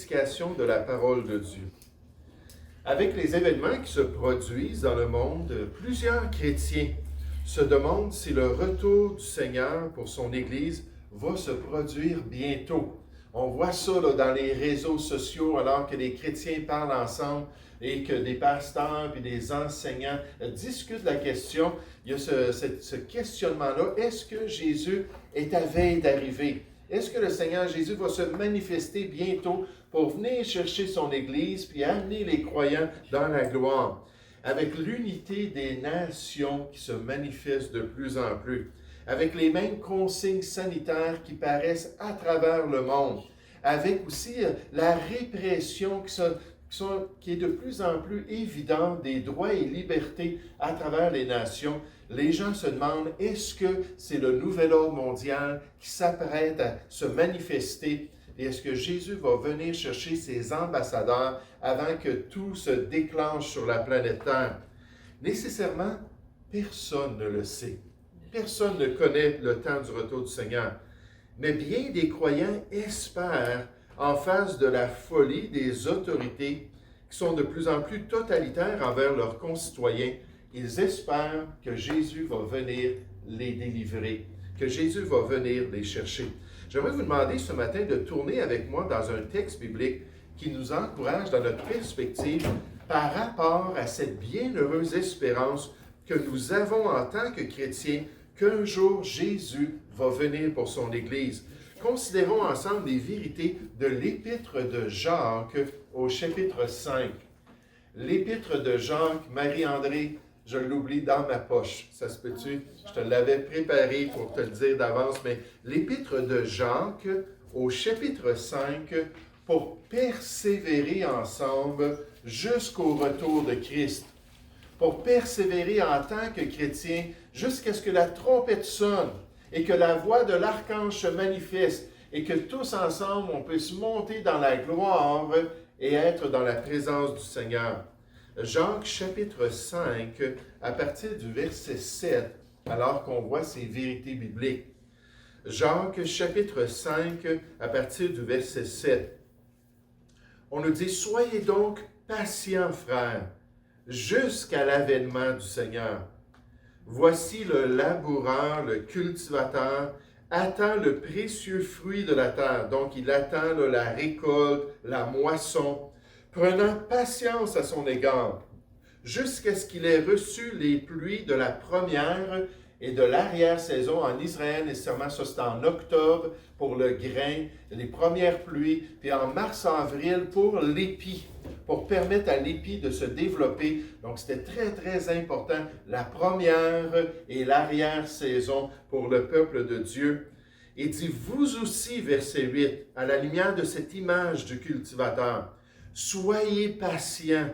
prédication de la parole de Dieu. Avec les événements qui se produisent dans le monde, plusieurs chrétiens se demandent si le retour du Seigneur pour son Église va se produire bientôt. On voit ça là, dans les réseaux sociaux alors que les chrétiens parlent ensemble et que des pasteurs et des enseignants discutent la question. Il y a ce questionnement-là. Est-ce que Jésus est à veille d'arriver? Est-ce que le Seigneur Jésus va se manifester bientôt pour venir chercher son Église puis amener les croyants dans la gloire? Avec l'unité des nations qui se manifeste de plus en plus, avec les mêmes consignes sanitaires qui paraissent à travers le monde, avec aussi la répression qui est de plus en plus évidente des droits et libertés à travers les nations, les gens se demandent, est-ce que c'est le nouvel ordre mondial qui s'apprête à se manifester? Et est-ce que Jésus va venir chercher ses ambassadeurs avant que tout se déclenche sur la planète Terre? Nécessairement, personne ne le sait. Personne ne connaît le temps du retour du Seigneur. Mais bien des croyants espèrent, en face de la folie des autorités qui sont de plus en plus totalitaires envers leurs concitoyens, ils espèrent que Jésus va venir les délivrer, que Jésus va venir les chercher. J'aimerais vous demander ce matin de tourner avec moi dans un texte biblique qui nous encourage dans notre perspective par rapport à cette bienheureuse espérance que nous avons en tant que chrétiens qu'un jour Jésus va venir pour son Église. Considérons ensemble les vérités de l'Épître de Jacques au chapitre 5. L'Épître de Jacques, Marie-André, je l'oublie dans ma poche. Ça se peut-tu? Je te l'avais préparé pour te le dire d'avance, mais l'Épître de Jacques au chapitre 5 pour persévérer ensemble jusqu'au retour de Christ. Pour persévérer en tant que chrétien jusqu'à ce que la trompette sonne et que la voix de l'archange se manifeste et que tous ensemble on puisse monter dans la gloire et être dans la présence du Seigneur. Jacques chapitre 5, à partir du verset 7, alors qu'on voit ces vérités bibliques. Jacques chapitre 5, à partir du verset 7. On nous dit, « Soyez donc patients, frères, jusqu'à l'avènement du Seigneur. Voici le laboureur, le cultivateur, attend le précieux fruit de la terre. » Donc, il attend la récolte, la moisson, prenant patience à son égard, jusqu'à ce qu'il ait reçu les pluies de la première et de l'arrière-saison en Israël. Nécessairement, ça c'est en octobre pour le grain, les premières pluies, puis en mars-avril pour l'épi, pour permettre à l'épi de se développer. Donc, c'était très, très important, la première et l'arrière-saison pour le peuple de Dieu. Il dit, vous aussi, verset 8, à la lumière de cette image du cultivateur, soyez patients,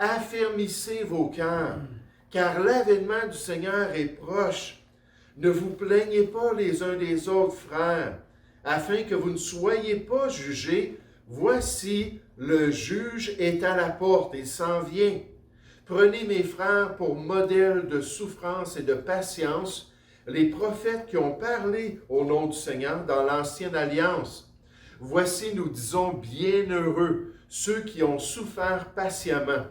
affermissez vos cœurs, car l'avènement du Seigneur est proche. Ne vous plaignez pas les uns des autres, frères, afin que vous ne soyez pas jugés. Voici, le juge est à la porte, il s'en vient. Prenez mes frères pour modèle de souffrance et de patience, les prophètes qui ont parlé au nom du Seigneur dans l'ancienne alliance. Voici, nous disons, bienheureux ceux qui ont souffert patiemment.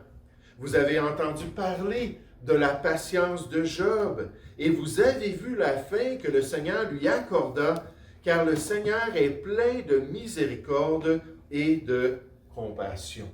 Vous avez entendu parler de la patience de Job, et vous avez vu la fin que le Seigneur lui accorda, car le Seigneur est plein de miséricorde et de compassion.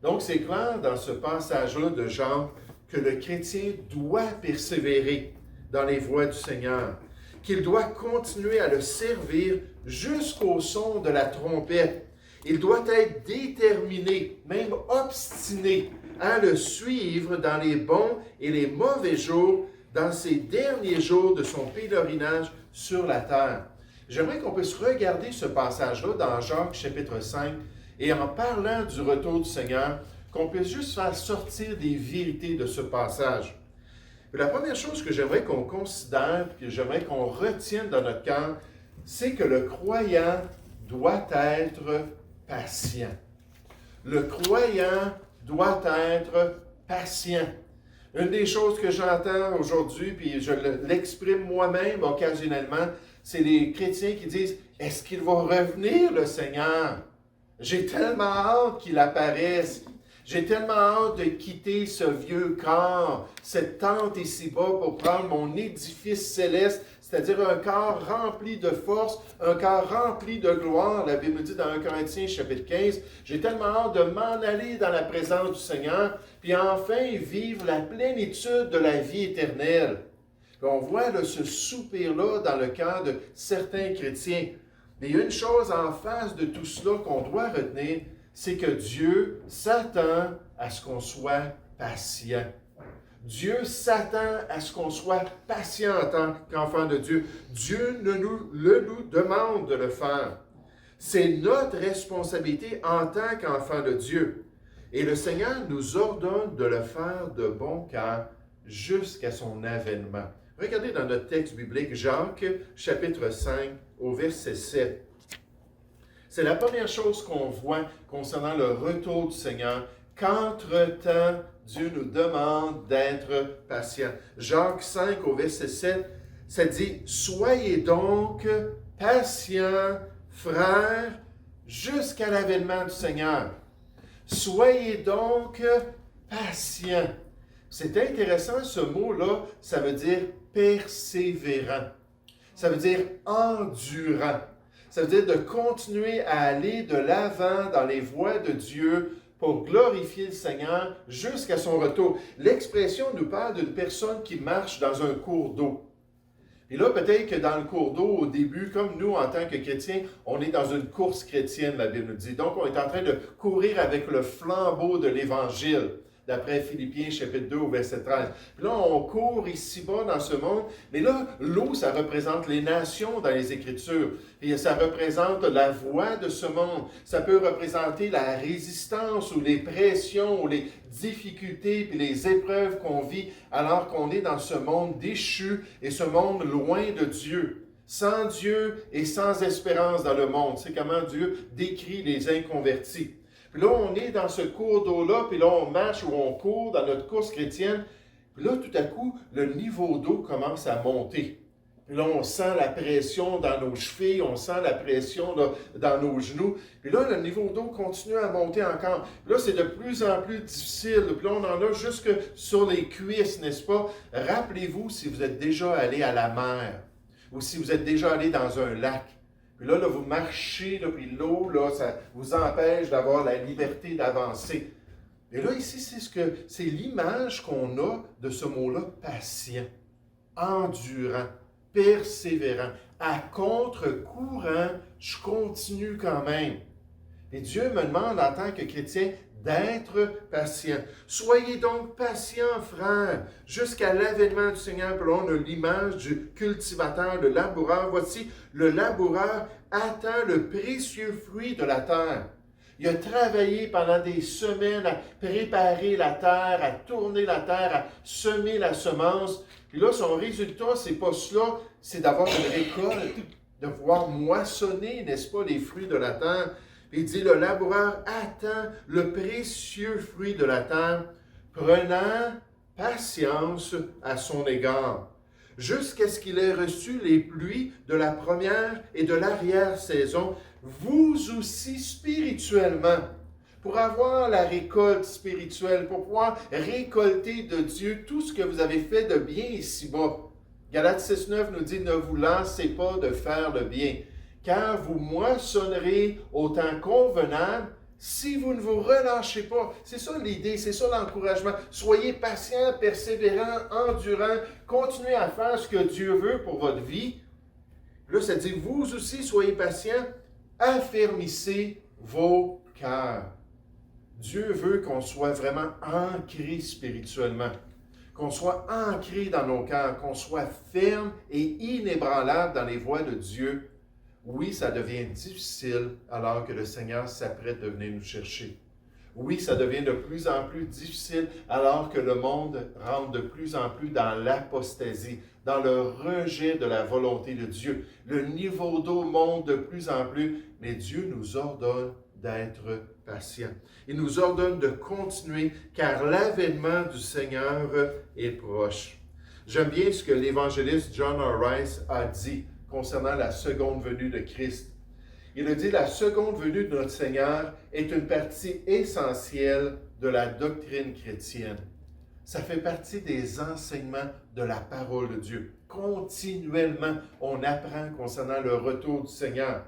Donc, c'est clair dans ce passage-là de Jean que le chrétien doit persévérer dans les voies du Seigneur, qu'il doit continuer à le servir jusqu'au son de la trompette. Il doit être déterminé, même obstiné, à le suivre dans les bons et les mauvais jours, dans ces derniers jours de son pèlerinage sur la terre. J'aimerais qu'on puisse regarder ce passage-là dans Jacques chapitre 5 et en parlant du retour du Seigneur, qu'on puisse juste faire sortir des vérités de ce passage. La première chose que j'aimerais qu'on considère, que j'aimerais qu'on retienne dans notre cœur, c'est que le croyant doit être patient. Le croyant doit être patient. Une des choses que j'entends aujourd'hui, puis je l'exprime moi-même occasionnellement, c'est les chrétiens qui disent « Est-ce qu'il va revenir, le Seigneur? » J'ai tellement hâte qu'il apparaisse. J'ai tellement hâte de quitter ce vieux corps, cette tente ici-bas pour prendre mon édifice céleste, c'est-à-dire un corps rempli de force, un corps rempli de gloire. La Bible dit dans 1 Corinthiens chapitre 15, j'ai tellement hâte de m'en aller dans la présence du Seigneur, puis enfin vivre la plénitude de la vie éternelle. Puis on voit là, ce soupir-là dans le cœur de certains chrétiens. Mais il y a une chose en face de tout cela qu'on doit retenir, c'est que Dieu s'attend à ce qu'on soit patient. Dieu s'attend à ce qu'on soit patient en tant qu'enfant de Dieu. Dieu nous demande de le faire. C'est notre responsabilité en tant qu'enfant de Dieu. Et le Seigneur nous ordonne de le faire de bon cœur jusqu'à son avènement. Regardez dans notre texte biblique, Jacques, chapitre 5, au verset 7. C'est la première chose qu'on voit concernant le retour du Seigneur, qu'entre-temps, Dieu nous demande d'être patient. Jacques 5, au verset 7, ça dit « Soyez donc patients, frères, jusqu'à l'avènement du Seigneur. » Soyez donc patients. C'est intéressant, ce mot-là, ça veut dire persévérant. Ça veut dire endurant. Ça veut dire de continuer à aller de l'avant dans les voies de Dieu pour glorifier le Seigneur jusqu'à son retour. L'expression nous parle d'une personne qui marche dans un cours d'eau. Et là, peut-être que dans le cours d'eau, au début, comme nous, en tant que chrétiens, on est dans une course chrétienne, la Bible nous dit. Donc, on est en train de courir avec le flambeau de l'Évangile, d'après Philippiens, chapitre 2, au verset 13. Puis là, on court ici-bas dans ce monde, mais là, l'eau, ça représente les nations dans les Écritures. Et ça représente la voie de ce monde. Ça peut représenter la résistance ou les pressions ou les difficultés puis les épreuves qu'on vit alors qu'on est dans ce monde déchu et ce monde loin de Dieu. Sans Dieu et sans espérance dans le monde. C'est comment Dieu décrit les inconvertis. Puis là, on est dans ce cours d'eau-là, puis là, on marche ou on court dans notre course chrétienne. Puis là, tout à coup, le niveau d'eau commence à monter. Puis là, on sent la pression dans nos chevilles, on sent la pression là, dans nos genoux. Puis là, le niveau d'eau continue à monter encore. Puis là, c'est de plus en plus difficile. Puis là, on en a jusque sur les cuisses, n'est-ce pas? Rappelez-vous si vous êtes déjà allé à la mer ou si vous êtes déjà allé dans un lac. Puis là, vous marchez, là, puis l'eau, là, ça vous empêche d'avoir la liberté d'avancer. Et là, ici, c'est l'image qu'on a de ce mot-là, patient, endurant, persévérant. À contre-courant, je continue quand même. Et Dieu me demande en tant que chrétien d'être patient. Soyez donc patients, frères, jusqu'à l'avènement du Seigneur. Puis là, on a l'image du cultivateur, le laboureur. Voici, le laboureur attend le précieux fruit de la terre. Il a travaillé pendant des semaines à préparer la terre, à tourner la terre, à semer la semence. Puis là, son résultat, c'est pas cela, c'est d'avoir une récolte, de pouvoir moissonner, n'est-ce pas, les fruits de la terre. Il dit, le laboureur attend le précieux fruit de la terre, prenant patience à son égard, jusqu'à ce qu'il ait reçu les pluies de la première et de l'arrière-saison, vous aussi spirituellement, pour avoir la récolte spirituelle, pour pouvoir récolter de Dieu tout ce que vous avez fait de bien ici-bas. Galates 6,9 nous dit, ne vous lancez pas de faire le bien, car vous moissonnerez au temps convenable si vous ne vous relâchez pas. C'est ça l'idée, c'est ça l'encouragement. Soyez patients, persévérants, endurants, continuez à faire ce que Dieu veut pour votre vie. Là, ça dit, vous aussi soyez patients, affermissez vos cœurs. Dieu veut qu'on soit vraiment ancré spirituellement, qu'on soit ancré dans nos cœurs, qu'on soit ferme et inébranlable dans les voies de Dieu. Oui, ça devient difficile alors que le Seigneur s'apprête de venir nous chercher. Oui, ça devient de plus en plus difficile alors que le monde rentre de plus en plus dans l'apostasie, dans le rejet de la volonté de Dieu. Le niveau d'eau monte de plus en plus, mais Dieu nous ordonne d'être patients. Il nous ordonne de continuer car l'avènement du Seigneur est proche. J'aime bien ce que l'évangéliste John R. Rice a dit concernant la seconde venue de Christ. Il a dit, la seconde venue de notre Seigneur est une partie essentielle de la doctrine chrétienne. Ça fait partie des enseignements de la parole de Dieu. Continuellement, on apprend concernant le retour du Seigneur.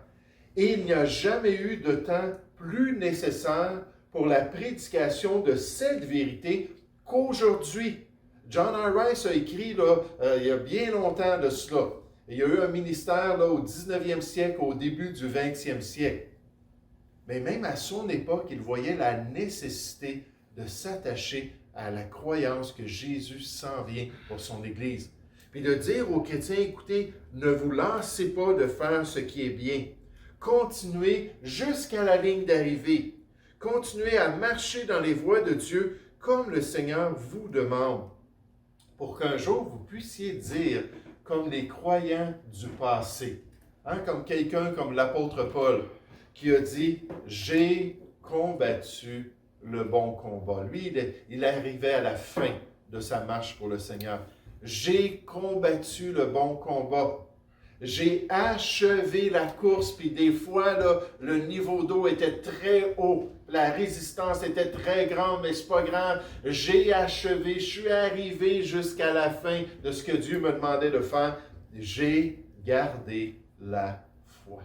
Et il n'y a jamais eu de temps plus nécessaire pour la prédication de cette vérité qu'aujourd'hui. John R. Rice a écrit il y a bien longtemps de cela. Il y a eu un ministère au 19e siècle, au début du 20e siècle. Mais même à son époque, il voyait la nécessité de s'attacher à la croyance que Jésus s'en vient pour son Église. Puis de dire aux chrétiens, écoutez, ne vous lassez pas de faire ce qui est bien. Continuez jusqu'à la ligne d'arrivée. Continuez à marcher dans les voies de Dieu comme le Seigneur vous demande. Pour qu'un jour vous puissiez dire, comme les croyants du passé, comme quelqu'un comme l'apôtre Paul, qui a dit « J'ai combattu le bon combat ». Lui, il arrivait à la fin de sa marche pour le Seigneur. « J'ai combattu le bon combat. J'ai achevé la course. » Puis des fois, le niveau d'eau était très haut. La résistance était très grande, mais c'est pas grave. J'ai achevé, je suis arrivé jusqu'à la fin de ce que Dieu me demandait de faire. J'ai gardé la foi.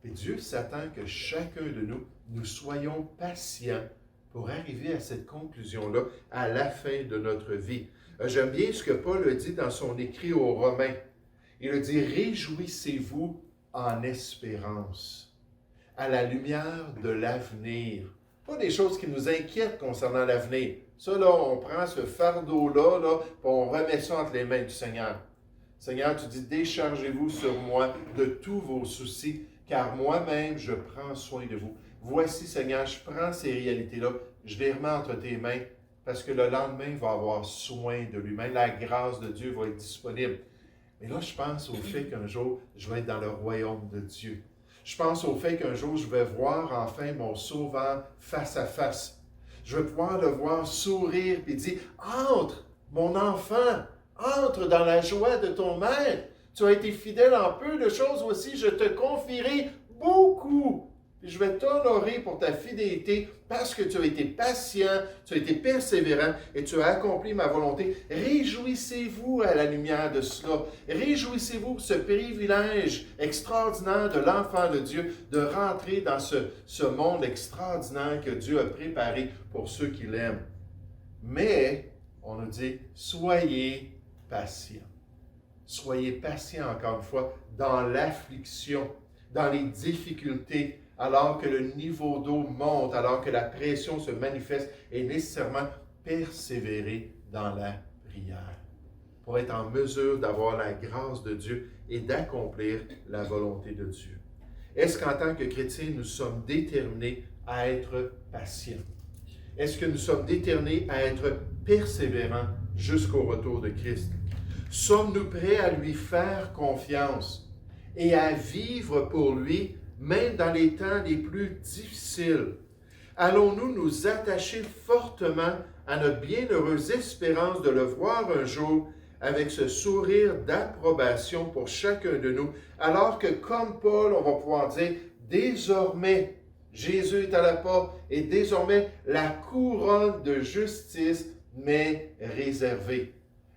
Et Dieu s'attend que chacun de nous soyons patients pour arriver à cette conclusion-là à la fin de notre vie. J'aime bien ce que Paul a dit dans son écrit aux Romains. Il a dit « Réjouissez-vous en espérance, à la lumière de l'avenir. » Pas des choses qui nous inquiètent concernant l'avenir. Ça, là, on prend ce fardeau-là, puis on remet ça entre les mains du Seigneur. Seigneur, tu dis « Déchargez-vous sur moi de tous vos soucis, car moi-même, je prends soin de vous. » Voici, Seigneur, je prends ces réalités-là, je les remets entre tes mains, parce que le lendemain, il va avoir soin de lui-même. La grâce de Dieu va être disponible. Mais là, je pense au fait qu'un jour, je vais être dans le royaume de Dieu. Je pense au fait qu'un jour, je vais voir enfin mon Sauveur face à face. Je vais pouvoir le voir sourire et dire « Entre, mon enfant, entre dans la joie de ton maître. Tu as été fidèle en peu de choses aussi, je te confierai beaucoup. Puis je vais t'honorer pour ta fidélité parce que tu as été patient, tu as été persévérant et tu as accompli ma volonté. Réjouissez-vous à la lumière de cela. Réjouissez-vous pour ce privilège extraordinaire de l'enfant de Dieu de rentrer dans ce monde extraordinaire que Dieu a préparé pour ceux qui l'aiment. Mais, on nous dit, soyez patients. Soyez patients, encore une fois, dans l'affliction, dans les difficultés, alors que le niveau d'eau monte, alors que la pression se manifeste, et nécessairement persévérer dans la prière pour être en mesure d'avoir la grâce de Dieu et d'accomplir la volonté de Dieu. Est-ce qu'en tant que chrétiens, nous sommes déterminés à être patients? Est-ce que nous sommes déterminés à être persévérants jusqu'au retour de Christ? Sommes-nous prêts à lui faire confiance et à vivre pour lui, même dans les temps les plus difficiles? Allons-nous nous attacher fortement à notre bienheureuse espérance de le voir un jour avec ce sourire d'approbation pour chacun de nous, alors que comme Paul, on va pouvoir dire, désormais, Jésus est à la porte et désormais, la couronne de justice m'est réservée.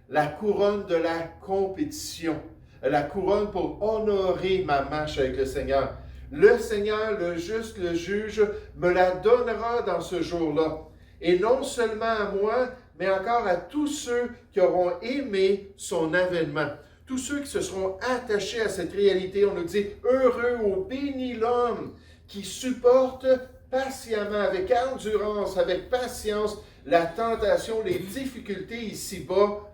La couronne de la compétition, la couronne pour honorer ma marche avec le Seigneur. Le Seigneur, le juste, le juge, me la donnera dans ce jour-là. Et non seulement à moi, mais encore à tous ceux qui auront aimé son avènement. Tous ceux qui se seront attachés à cette réalité. On nous dit, heureux ou béni l'homme qui supporte patiemment, avec endurance, avec patience, la tentation, les difficultés ici-bas,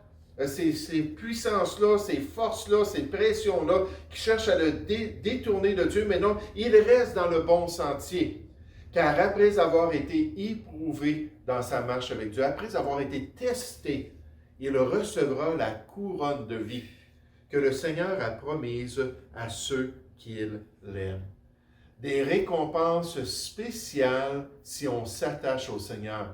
ces puissances-là, ces forces-là, ces pressions-là, qui cherchent à le détourner de Dieu, mais non, il reste dans le bon sentier. Car après avoir été éprouvé dans sa marche avec Dieu, après avoir été testé, il recevra la couronne de vie que le Seigneur a promise à ceux qu'il aime. Des récompenses spéciales si on s'attache au Seigneur.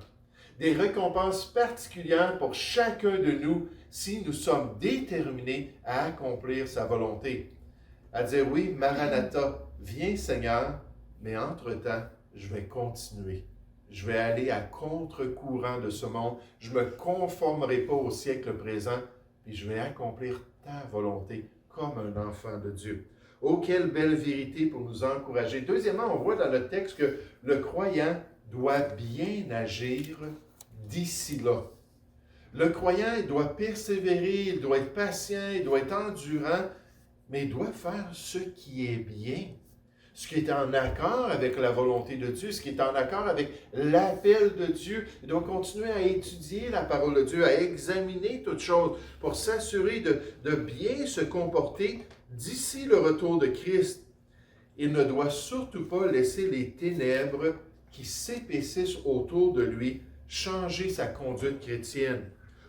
Des récompenses particulières pour chacun de nous si nous sommes déterminés à accomplir sa volonté. À dire oui, Maranatha, viens Seigneur, mais entre-temps, je vais continuer. Je vais aller à contre-courant de ce monde. Je ne me conformerai pas au siècle présent, puis je vais accomplir ta volonté comme un enfant de Dieu. Oh, quelle belle vérité pour nous encourager. Deuxièmement, on voit dans le texte que le croyant doit bien agir d'ici là. Le croyant, il doit persévérer, il doit être patient, il doit être endurant, mais il doit faire ce qui est bien, ce qui est en accord avec la volonté de Dieu, ce qui est en accord avec l'appel de Dieu. Il doit continuer à étudier la parole de Dieu, à examiner toutes choses pour s'assurer de bien se comporter d'ici le retour de Christ. Il ne doit surtout pas laisser les ténèbres qui s'épaississent autour de lui changer sa conduite chrétienne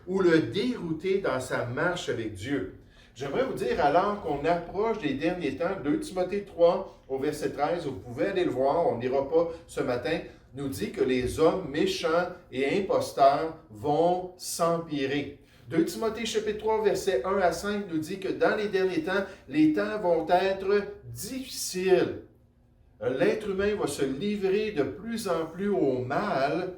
ou le dérouter dans sa marche avec Dieu. J'aimerais vous dire, alors qu'on approche des derniers temps, 2 Timothée 3 au verset 13, vous pouvez aller le voir, on n'ira pas ce matin, nous dit que les hommes méchants et imposteurs vont s'empirer. 2 Timothée chapitre 3 verset 1 à 5 nous dit que dans les derniers temps, les temps vont être difficiles. L'être humain va se livrer de plus en plus au mal.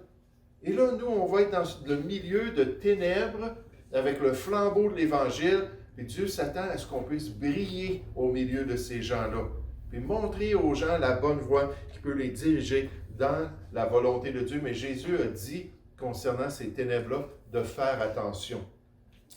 Et là, nous, on va être dans le milieu de ténèbres avec le flambeau de l'Évangile. Et Dieu s'attend à ce qu'on puisse briller au milieu de ces gens-là. Puis montrer aux gens la bonne voie qui peut les diriger dans la volonté de Dieu. Mais Jésus a dit, concernant ces ténèbres-là, de faire attention.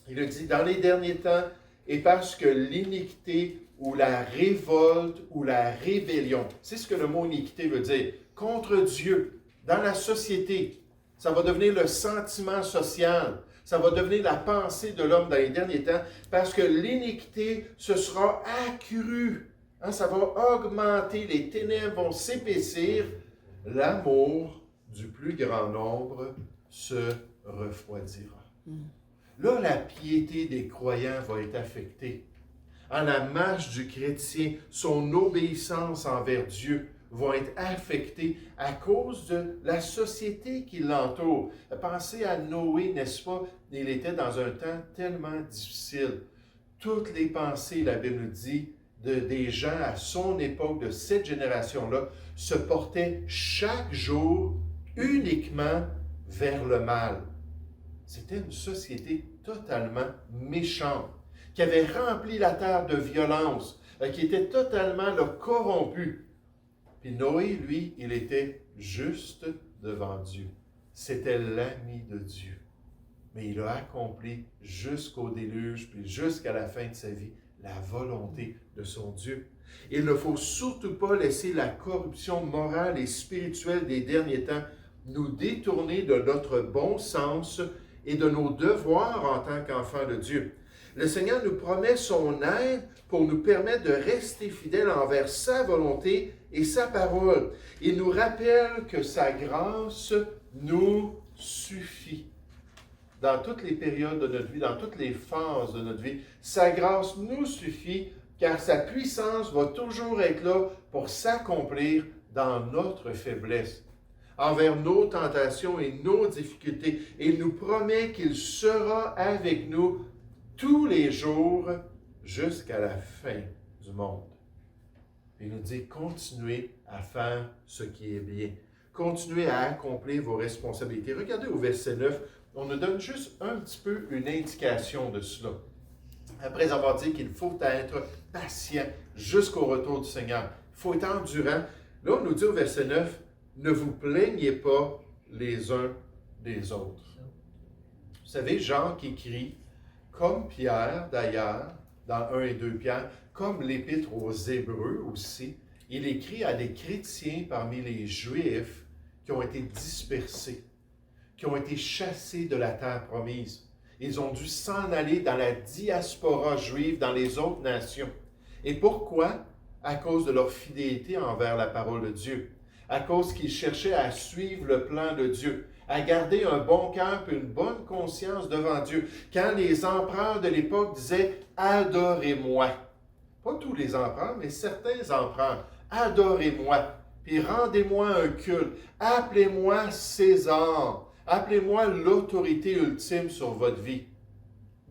Il a dit, dans les derniers temps, et parce que l'iniquité ou la révolte ou la rébellion, c'est ce que le mot iniquité veut dire, contre Dieu, dans la société, ça va devenir le sentiment social, ça va devenir la pensée de l'homme dans les derniers temps, parce que l'iniquité se sera accrue, ça va augmenter, les ténèbres vont s'épaissir, l'amour du plus grand nombre se refroidira. Là, la piété des croyants va être affectée. La marche du chrétien, son obéissance envers Dieu vont être affectées à cause de la société qui l'entoure. Pensez à Noé, n'est-ce pas? Il était dans un temps tellement difficile. Toutes les pensées, la Bible nous dit, des gens à son époque, de cette génération-là, se portaient chaque jour uniquement vers le mal. C'était une société totalement méchante, qui avait rempli la terre de violence, qui était totalement corrompue. Puis Noé, lui, il était juste devant Dieu. C'était l'ami de Dieu. Mais il a accompli jusqu'au déluge, puis jusqu'à la fin de sa vie, la volonté de son Dieu. Il ne faut surtout pas laisser la corruption morale et spirituelle des derniers temps nous détourner de notre bon sens et de nos devoirs en tant qu'enfants de Dieu. Le Seigneur nous promet son aide pour nous permettre de rester fidèles envers sa volonté et sa parole. Il nous rappelle que sa grâce nous suffit. Dans toutes les périodes de notre vie, dans toutes les phases de notre vie, sa grâce nous suffit car sa puissance va toujours être là pour s'accomplir dans notre faiblesse, envers nos tentations et nos difficultés. Et il nous promet qu'il sera avec nous tous les jours jusqu'à la fin du monde. Il nous dit, continuez à faire ce qui est bien. Continuez à accomplir vos responsabilités. Regardez au verset 9, on nous donne juste un petit peu une indication de cela. Après avoir dit qu'il faut être patient jusqu'au retour du Seigneur, il faut être endurant. Là, on nous dit au verset 9, ne vous plaignez pas les uns des autres. Vous savez, Jacques écrit, comme Pierre d'ailleurs, dans 1 et 2 Pierre, comme l'Épître aux Hébreux aussi, il écrit à des chrétiens parmi les Juifs qui ont été dispersés, qui ont été chassés de la terre promise. Ils ont dû s'en aller dans la diaspora juive, dans les autres nations. Et pourquoi? À cause de leur fidélité envers la parole de Dieu. À cause qu'ils cherchaient à suivre le plan de Dieu, à garder un bon cœur et une bonne conscience devant Dieu. Quand les empereurs de l'époque disaient « Adorez-moi », pas tous les empereurs, mais certains empereurs, « Adorez-moi », puis « Rendez-moi un culte »,« Appelez-moi César », appelez-moi l'autorité ultime sur votre vie.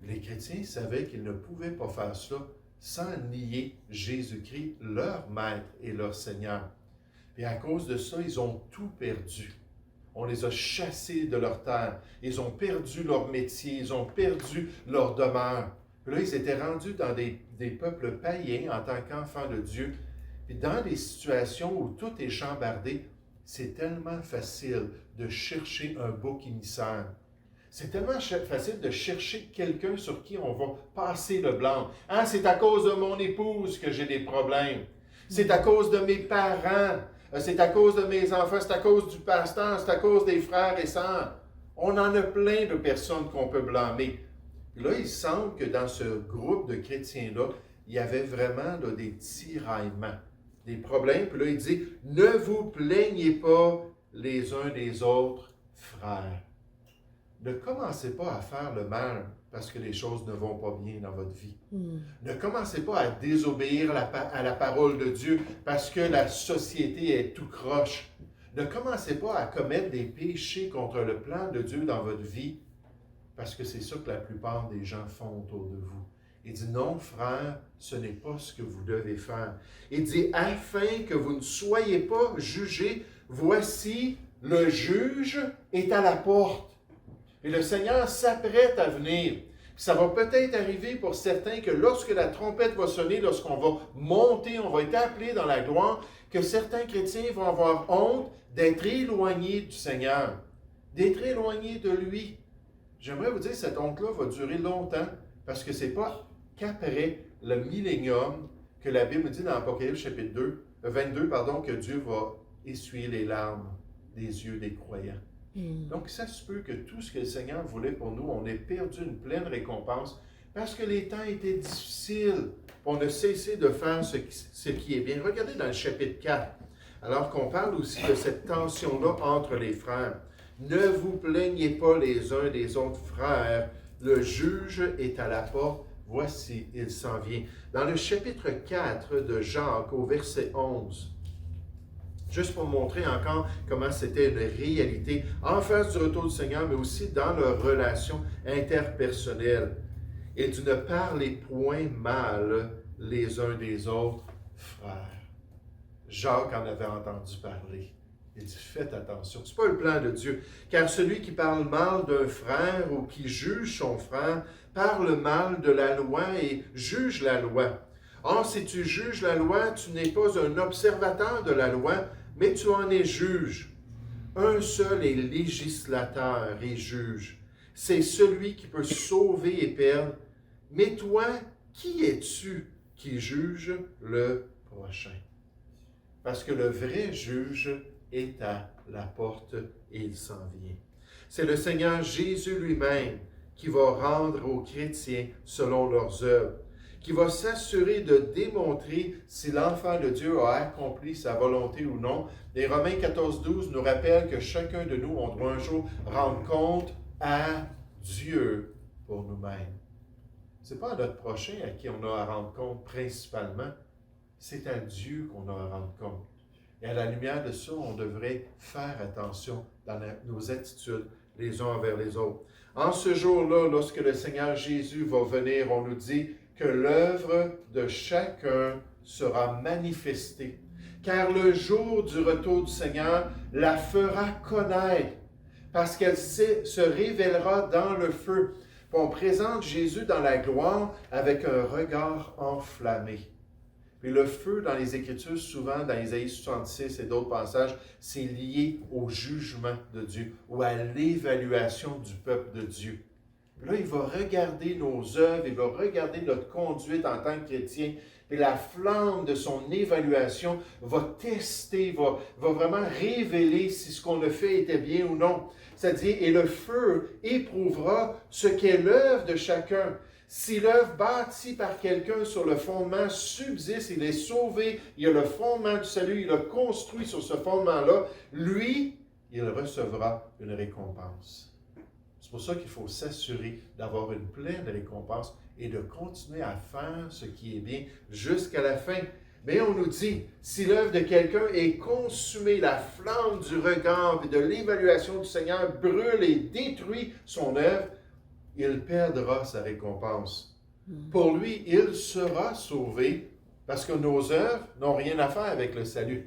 Les chrétiens savaient qu'ils ne pouvaient pas faire cela sans nier Jésus-Christ, leur Maître et leur Seigneur. Et à cause de ça, ils ont tout perdu. On les a chassés de leur terre. Ils ont perdu leur métier, ils ont perdu leur demeure. Puis là, ils étaient rendus dans des peuples païens en tant qu'enfants de Dieu. Puis dans des situations où tout est chambardé, c'est tellement facile de chercher un bouc émissaire. C'est tellement facile de chercher quelqu'un sur qui on va passer le blanc. Ah, c'est à cause de mon épouse que j'ai des problèmes. C'est à cause de mes parents. C'est à cause de mes enfants. C'est à cause du pasteur. C'est à cause des frères et sœurs. On en a plein de personnes qu'on peut blâmer. Puis là, il semble que dans ce groupe de chrétiens-là, il y avait vraiment là, des tiraillements, des problèmes. Puis là, il dit, ne vous plaignez pas les uns des autres, frères. Ne commencez pas à faire le mal parce que les choses ne vont pas bien dans votre vie. Ne commencez pas à désobéir à la parole de Dieu parce que la société est tout croche. Ne commencez pas à commettre des péchés contre le plan de Dieu dans votre vie parce que c'est ça que la plupart des gens font autour de vous. Il dit, non, frère, ce n'est pas ce que vous devez faire. Il dit, afin que vous ne soyez pas jugés, voici, le juge est à la porte. Et le Seigneur s'apprête à venir. Ça va peut-être arriver pour certains que lorsque la trompette va sonner, lorsqu'on va monter, on va être appelé dans la gloire, que certains chrétiens vont avoir honte d'être éloignés du Seigneur, d'être éloignés de lui. J'aimerais vous dire, cette honte-là va durer longtemps, parce que ce n'est pas qu'après le millénium que la Bible dit dans Apocalypse chapitre 22, que Dieu va essuyer les larmes des yeux des croyants. Donc, ça se peut que tout ce que le Seigneur voulait pour nous, on ait perdu une pleine récompense parce que les temps étaient difficiles. On a cessé de faire ce qui est bien. Regardez dans le chapitre 4, alors qu'on parle aussi de cette tension-là entre les frères. Ne vous plaignez pas les uns des autres, frères. Le juge est à la porte. Voici, il s'en vient. Dans le chapitre 4 de Jacques, au verset 11, juste pour montrer encore comment c'était une réalité en face du retour du Seigneur, mais aussi dans leurs relations interpersonnelles. Et dit, ne parlez point mal les uns des autres, frères. Jacques en avait entendu parler. Il dit, faites attention. Ce n'est pas le plan de Dieu. Car celui qui parle mal d'un frère ou qui juge son frère parle mal de la loi et juge la loi. Or, si tu juges la loi, tu n'es pas un observateur de la loi, mais tu en es juge. Un seul est législateur et juge. C'est celui qui peut sauver et perdre. Mais toi, qui es-tu qui juge le prochain? Parce que le vrai juge est à la porte et il s'en vient. C'est le Seigneur Jésus lui-même qui va rendre aux chrétiens selon leurs œuvres, qui va s'assurer de démontrer si l'enfant de Dieu a accompli sa volonté ou non. Les Romains 14:12 nous rappellent que chacun de nous, on doit un jour rendre compte à Dieu pour nous-mêmes. Ce n'est pas à notre prochain à qui on a à rendre compte principalement, c'est à Dieu qu'on a à rendre compte. Et à la lumière de ça, on devrait faire attention dans nos attitudes les uns envers les autres. En ce jour-là, lorsque le Seigneur Jésus va venir, on nous dit que l'œuvre de chacun sera manifestée. Car le jour du retour du Seigneur la fera connaître, parce qu'elle se révélera dans le feu. Puis on présente Jésus dans la gloire avec un regard enflammé. Puis le feu dans les Écritures, souvent dans Isaïe 66 et d'autres passages, c'est lié au jugement de Dieu ou à l'évaluation du peuple de Dieu. Puis là, il va regarder nos œuvres, il va regarder notre conduite en tant que chrétien, puis la flamme de son évaluation va tester, va vraiment révéler si ce qu'on a fait était bien ou non. C'est-à-dire, et le feu éprouvera ce qu'est l'œuvre de chacun. Si l'œuvre bâtie par quelqu'un sur le fondement subsiste, il est sauvé, il a le fondement du salut, il a construit sur ce fondement-là, lui, il recevra une récompense. C'est pour ça qu'il faut s'assurer d'avoir une pleine récompense et de continuer à faire ce qui est bien jusqu'à la fin. Mais on nous dit, si l'œuvre de quelqu'un est consumée, la flamme du regard et de l'évaluation du Seigneur brûle et détruit son œuvre, il perdra sa récompense. Pour lui, il sera sauvé parce que nos œuvres n'ont rien à faire avec le salut.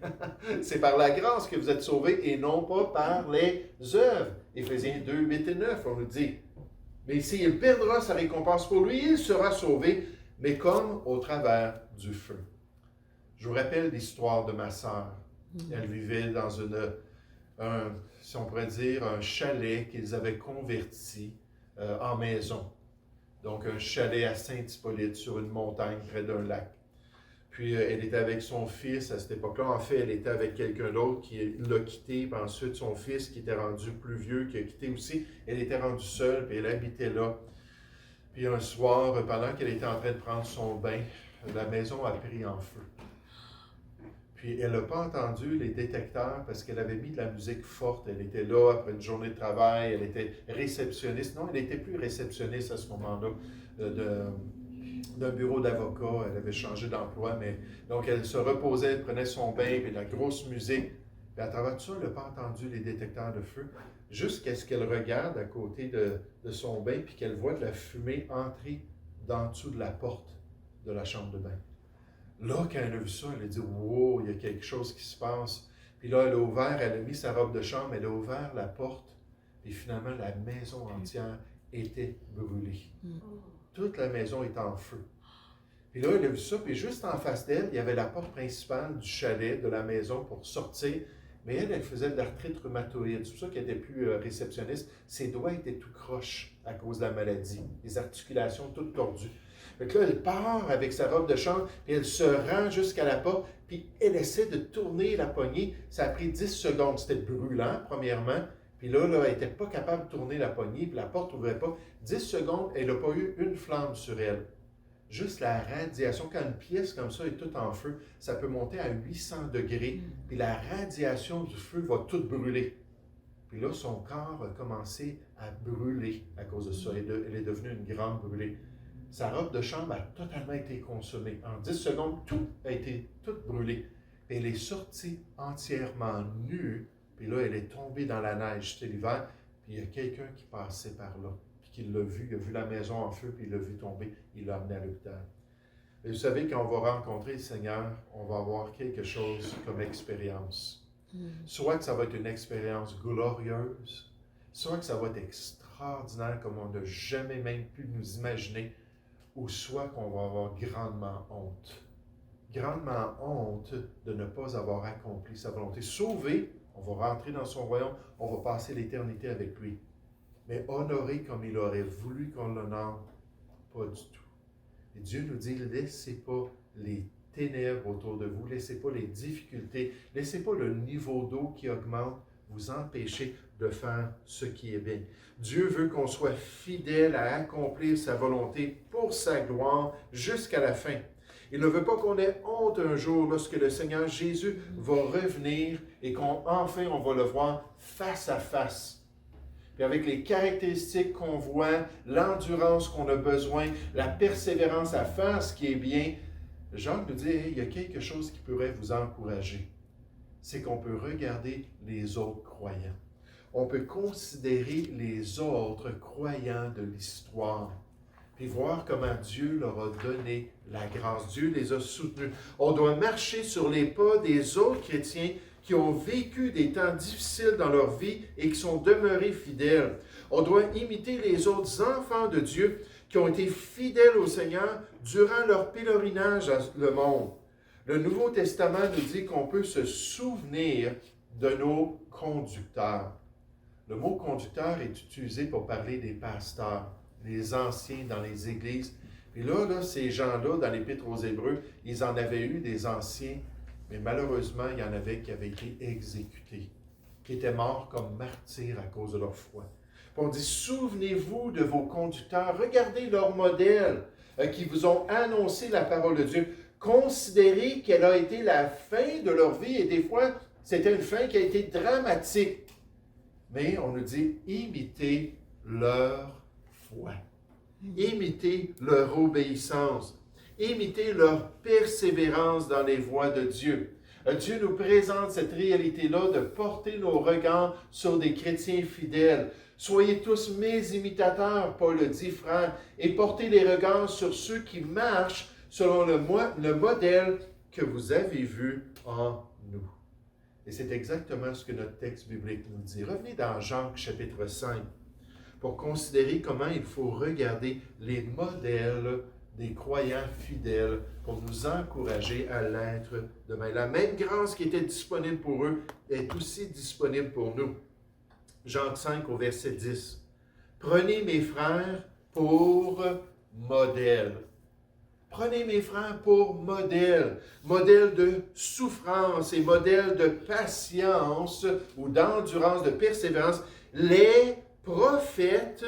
C'est par la grâce que vous êtes sauvés et non pas par les œuvres. Éphésiens 2, 8 et 9, on nous dit. Mais ici, il perdra sa récompense. Pour lui, il sera sauvé, mais comme au travers du feu. Je vous rappelle l'histoire de ma sœur. Elle vivait dans si on pourrait dire, un chalet qu'ils avaient converti en maison. Donc, un chalet à Saint-Hippolyte, sur une montagne près d'un lac. Puis, elle était avec son fils à cette époque-là. En fait, elle était avec quelqu'un d'autre qui l'a quitté. Puis ensuite, son fils, qui était rendu plus vieux, qui a quitté aussi. Elle était rendue seule, puis elle habitait là. Puis un soir, pendant qu'elle était en train de prendre son bain, la maison a pris en feu. Puis elle n'a pas entendu les détecteurs parce qu'elle avait mis de la musique forte. Elle était là après une journée de travail, elle était réceptionniste. Non, elle n'était plus réceptionniste à ce moment-là d'un bureau d'avocat. Elle avait changé d'emploi, mais donc elle se reposait, elle prenait son bain, puis de la grosse musique. Puis à travers tout ça, elle n'a pas entendu les détecteurs de feu jusqu'à ce qu'elle regarde à côté de son bain puis qu'elle voit de la fumée entrer en dessous de la porte de la chambre de bain. Là, quand elle a vu ça, elle a dit « Wow, il y a quelque chose qui se passe. » Puis là, elle a mis sa robe de chambre, elle a ouvert la porte, et finalement, la maison entière était brûlée. Toute la maison était en feu. Puis là, elle a vu ça, puis juste en face d'elle, il y avait la porte principale du chalet, de la maison, pour sortir. Mais elle faisait de l'arthrite rhumatoïde. C'est pour ça qu'elle n'était plus réceptionniste. Ses doigts étaient tout croches à cause de la maladie. Les articulations toutes tordues. Donc là, elle part avec sa robe de chambre, puis elle se rend jusqu'à la porte, puis elle essaie de tourner la poignée. Ça a pris 10 secondes. C'était brûlant, premièrement. Puis là, elle n'était pas capable de tourner la poignée, puis la porte n'ouvrait pas. 10 secondes, elle n'a pas eu une flamme sur elle. Juste la radiation, quand une pièce comme ça est toute en feu, ça peut monter à 800 degrés, puis la radiation du feu va tout brûler. Puis là, son corps a commencé à brûler à cause de ça. Elle est devenue une grande brûlée. Sa robe de chambre a totalement été consommée. En 10 secondes, tout a été brûlé. Puis elle est sortie entièrement nue, puis là, elle est tombée dans la neige. C'était l'hiver, puis il y a quelqu'un qui passait par là. Puis il l'a vu, il a vu la maison en feu, puis il l'a vu tomber, il l'a amené à l'hôpital. Mais vous savez, quand on va rencontrer le Seigneur, on va avoir quelque chose comme expérience. Soit que ça va être une expérience glorieuse, soit que ça va être extraordinaire comme on n'a jamais même pu nous imaginer, ou soit qu'on va avoir grandement honte. Grandement honte de ne pas avoir accompli sa volonté. Sauvé, on va rentrer dans son royaume, on va passer l'éternité avec lui. Mais honoré comme il aurait voulu qu'on l'honore, pas du tout. Et Dieu nous dit, laissez pas les ténèbres autour de vous, laissez pas les difficultés, laissez pas le niveau d'eau qui augmente vous empêcher de faire ce qui est bien. Dieu veut qu'on soit fidèle à accomplir sa volonté pour sa gloire jusqu'à la fin. Il ne veut pas qu'on ait honte un jour lorsque le Seigneur Jésus va revenir et qu'enfin on va le voir face à face. Puis avec les caractéristiques qu'on voit, l'endurance qu'on a besoin, la persévérance à faire ce qui est bien, Jacques nous dit, il y a quelque chose qui pourrait vous encourager. C'est qu'on peut regarder les autres croyants. On peut considérer les autres croyants de l'histoire. Puis voir comment Dieu leur a donné la grâce. Dieu les a soutenus. On doit marcher sur les pas des autres chrétiens qui ont vécu des temps difficiles dans leur vie et qui sont demeurés fidèles. On doit imiter les autres enfants de Dieu qui ont été fidèles au Seigneur durant leur pèlerinage dans le monde. Le Nouveau Testament nous dit qu'on peut se souvenir de nos conducteurs. Le mot conducteur est utilisé pour parler des pasteurs, les anciens dans les églises. Et là, ces gens-là, dans l'Épître aux Hébreux, ils en avaient eu des anciens, mais malheureusement, il y en avait qui avaient été exécutés, qui étaient morts comme martyrs à cause de leur foi. Puis on dit, souvenez-vous de vos conducteurs, regardez leur modèle qui vous ont annoncé la parole de Dieu. Considérez quelle a été la fin de leur vie, et des fois, c'était une fin qui a été dramatique. Mais on nous dit, imitez leur foi. Imitez leur obéissance. Imitez leur persévérance dans les voies de Dieu. Dieu nous présente cette réalité-là de porter nos regards sur des chrétiens fidèles. Soyez tous mes imitateurs, Paul le dit, frère, et portez les regards sur ceux qui marchent selon le modèle que vous avez vu en nous. Et c'est exactement ce que notre texte biblique nous dit. Revenez dans Jean chapitre 5 pour considérer comment il faut regarder les modèles des croyants fidèles pour nous encourager à l'être demain. La même grâce qui était disponible pour eux est aussi disponible pour nous. Jean 5 au verset 10. Prenez mes frères pour modèle. Prenez mes frères pour modèle. Modèle de souffrance et modèle de patience ou d'endurance, de persévérance. Les prophètes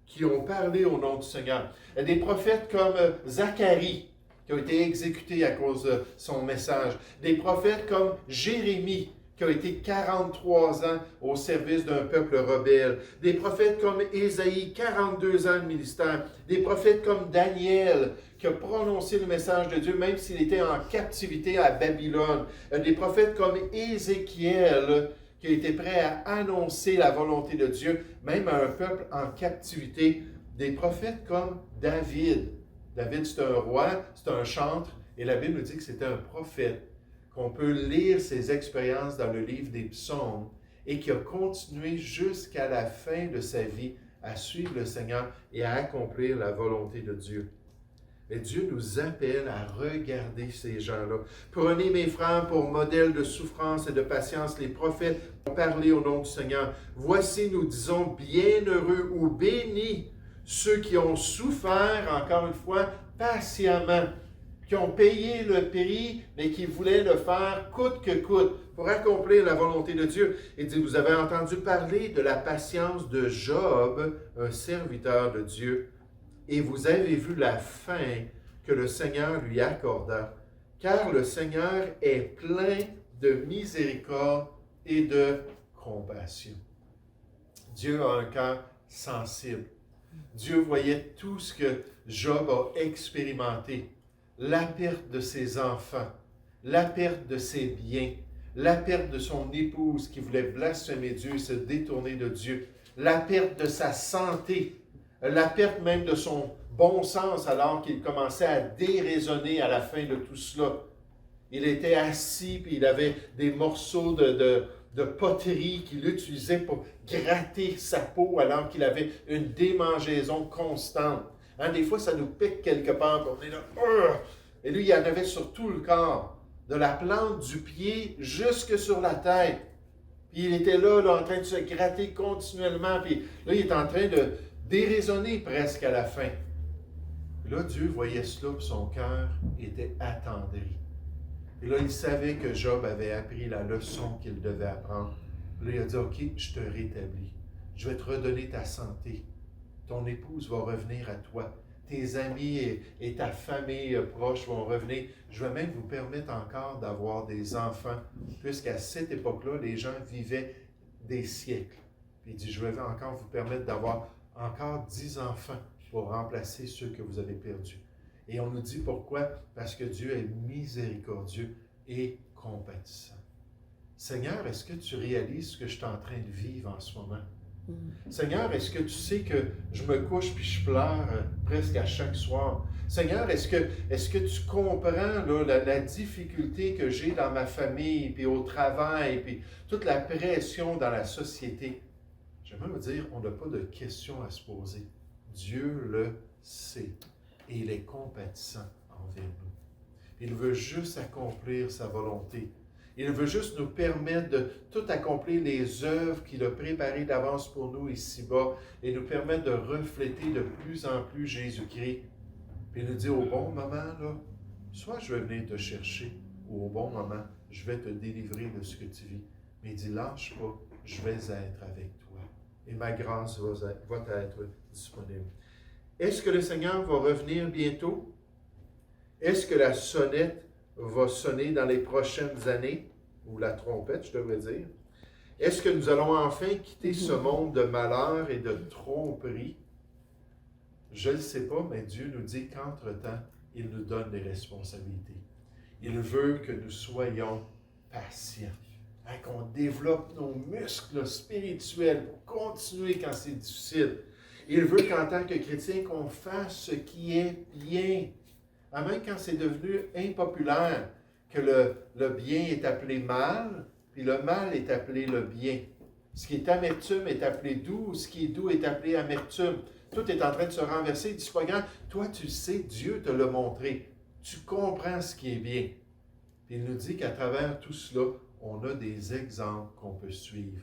qui ont parlé au nom du Seigneur. Des prophètes comme Zacharie, qui a été exécuté à cause de son message. Des prophètes comme Jérémie, qui a été 43 ans au service d'un peuple rebelle. Des prophètes comme Ésaïe, 42 ans de ministère. Des prophètes comme Daniel, qui a prononcé le message de Dieu, même s'il était en captivité à Babylone. Des prophètes comme Ézéchiel, qui a été prêt à annoncer la volonté de Dieu, même à un peuple en captivité. Des prophètes comme David. David, c'est un roi, c'est un chantre, et la Bible nous dit que c'était un prophète, qu'on peut lire ses expériences dans le livre des psaumes, et qui a continué jusqu'à la fin de sa vie à suivre le Seigneur et à accomplir la volonté de Dieu. Et Dieu nous appelle à regarder ces gens-là. Prenez mes frères pour modèle de souffrance et de patience. Les prophètes ont parlé au nom du Seigneur. Voici, nous disons, bienheureux ou bénis ceux qui ont souffert, encore une fois, patiemment, qui ont payé le prix, mais qui voulaient le faire coûte que coûte pour accomplir la volonté de Dieu. Il dit, vous avez entendu parler de la patience de Job, un serviteur de Dieu, et vous avez vu la fin que le Seigneur lui accorda, car le Seigneur est plein de miséricorde et de compassion. Dieu a un cœur sensible. Dieu voyait tout ce que Job a expérimenté. La perte de ses enfants, la perte de ses biens, la perte de son épouse qui voulait blasphémer Dieu et se détourner de Dieu, la perte de sa santé, la perte même de son bon sens alors qu'il commençait à déraisonner à la fin de tout cela. Il était assis puis il avait des morceaux de poterie qu'il utilisait pour gratter sa peau alors qu'il avait une démangeaison constante. Hein, des fois, ça nous pique quelque part, puis on est là, et lui, il en avait sur tout le corps, de la plante du pied jusque sur la tête. Puis il était là, en train de se gratter continuellement, puis là, il est en train de déraisonner presque à la fin. Et là, Dieu voyait cela, puis son cœur était attendri. Et là, il savait que Job avait appris la leçon qu'il devait apprendre. Là, il a dit, OK, je te rétablis. Je vais te redonner ta santé. Ton épouse va revenir à toi. Tes amis et ta famille proche vont revenir. Je vais même vous permettre encore d'avoir des enfants, puisqu'à cette époque-là, les gens vivaient des siècles. Puis il dit, je vais encore vous permettre d'avoir encore 10 enfants pour remplacer ceux que vous avez perdus. Et on nous dit pourquoi? Parce que Dieu est miséricordieux et compatissant. Seigneur, est-ce que tu réalises ce que je suis en train de vivre en ce moment? Seigneur, est-ce que tu sais que je me couche puis je pleure presque à chaque soir? Seigneur, est-ce que tu comprends là, la difficulté que j'ai dans ma famille, puis au travail, puis toute la pression dans la société? J'aimerais vous dire, on n'a pas de questions à se poser. Dieu le sait et il est compatissant envers nous. Il veut juste accomplir sa volonté. Il veut juste nous permettre de tout accomplir les œuvres qu'il a préparées d'avance pour nous ici-bas et nous permettre de refléter de plus en plus Jésus-Christ. Puis il nous dit au bon moment, là, soit je vais venir te chercher, ou au bon moment, je vais te délivrer de ce que tu vis. Mais il dit, lâche pas, je vais être avec toi. Et ma grâce va être disponible. Est-ce que le Seigneur va revenir bientôt? Est-ce que la sonnette va sonner dans les prochaines années, ou la trompette, je devrais dire? Est-ce que nous allons enfin quitter ce monde de malheur et de tromperie? Je ne le sais pas, mais Dieu nous dit qu'entre-temps, il nous donne des responsabilités. Il veut que nous soyons patient. Hein, qu'on développe nos muscles spirituels pour continuer quand c'est difficile. Il veut qu'en tant que chrétien, qu'on fasse ce qui est bien. Même quand c'est devenu impopulaire, que le bien est appelé mal, puis le mal est appelé le bien. Ce qui est amertume est appelé doux, ce qui est doux est appelé amertume. Tout est en train de se renverser. Il dit, c'est pas grave, toi tu sais, Dieu te l'a montré. Tu comprends ce qui est bien. Puis il nous dit qu'à travers tout cela, on a des exemples qu'on peut suivre.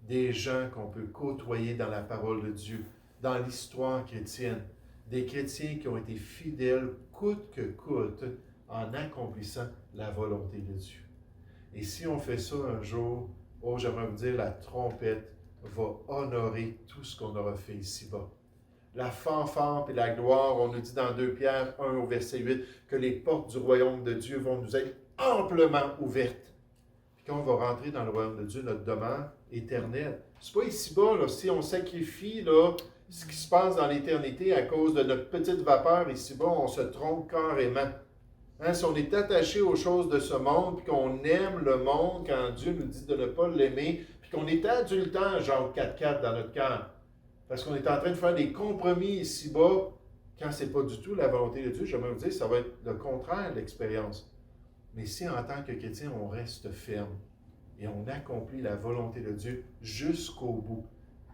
Des gens qu'on peut côtoyer dans la parole de Dieu, dans l'histoire chrétienne. Des chrétiens qui ont été fidèles coûte que coûte en accomplissant la volonté de Dieu. Et si on fait ça un jour, j'aimerais vous dire, la trompette va honorer tout ce qu'on aura fait ici-bas. La fanfare et la gloire, on nous dit dans 2 Pierre 1 au verset 8, que les portes du royaume de Dieu vont nous être amplement ouvertes. Puis quand on va rentrer dans le royaume de Dieu, notre demeure éternelle. C'est pas ici-bas, là, si on sacrifie là, ce qui se passe dans l'éternité à cause de notre petite vapeur ici-bas, on se trompe carrément. Hein, si on est attaché aux choses de ce monde, puis qu'on aime le monde quand Dieu nous dit de ne pas l'aimer, puis qu'on est adultant, genre 4-4 dans notre cœur, parce qu'on est en train de faire des compromis ici-bas, quand ce n'est pas du tout la volonté de Dieu, j'aimerais vous dire, ça va être le contraire de l'expérience. Mais si en tant que chrétien, on reste ferme et on accomplit la volonté de Dieu jusqu'au bout,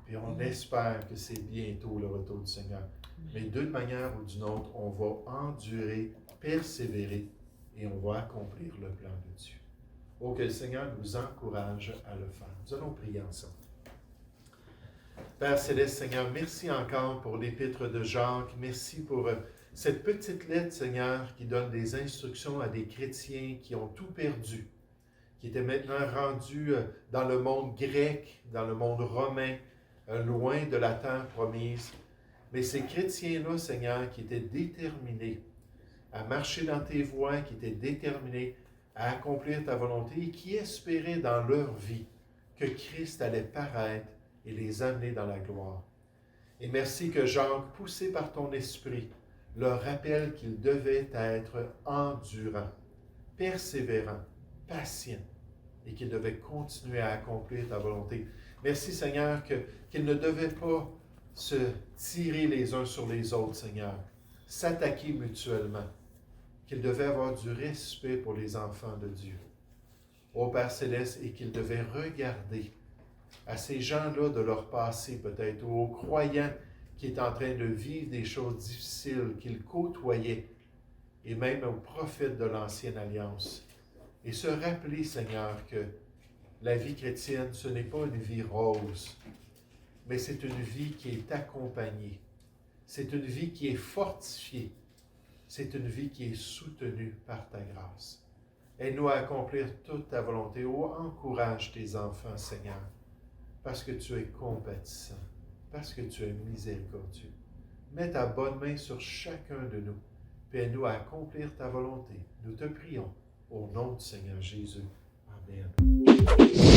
puis on espère que c'est bientôt le retour du Seigneur. Mais d'une manière ou d'une autre, on va endurer, persévérer et on va accomplir le plan de Dieu. Oh, que le Seigneur nous encourage à le faire. Nous allons prier ensemble. Père Céleste, Seigneur, merci encore pour l'épître de Jacques. Merci pour cette petite lettre, Seigneur, qui donne des instructions à des chrétiens qui ont tout perdu, qui étaient maintenant rendus dans le monde grec, dans le monde romain, loin de la terre promise. Mais ces chrétiens-là, Seigneur, qui étaient déterminés à marcher dans tes voies, qui étaient déterminés à accomplir ta volonté et qui espéraient dans leur vie que Christ allait paraître et les amener dans la gloire. Et merci que Jacques, poussé par ton esprit, leur rappelle qu'ils devaient être endurants, persévérants, patients et qu'ils devaient continuer à accomplir ta volonté. Merci Seigneur qu'ils ne devaient pas se tirer les uns sur les autres, Seigneur, s'attaquer mutuellement, qu'ils devaient avoir du respect pour les enfants de Dieu. Ô Père Céleste, et qu'ils devaient regarder à ces gens-là de leur passé peut-être, ou aux croyants qui étaient en train de vivre des choses difficiles, qu'ils côtoyaient, et même aux prophètes de l'Ancienne Alliance. Et se rappeler, Seigneur, que la vie chrétienne, ce n'est pas une vie rose, mais c'est une vie qui est accompagnée. C'est une vie qui est fortifiée. C'est une vie qui est soutenue par ta grâce. Aide-nous à accomplir toute ta volonté. Oh, encourage tes enfants, Seigneur, parce que tu es compatissant, parce que tu es miséricordieux. Mets ta bonne main sur chacun de nous, puis aide-nous à accomplir ta volonté. Nous te prions au nom du Seigneur Jésus. Amen.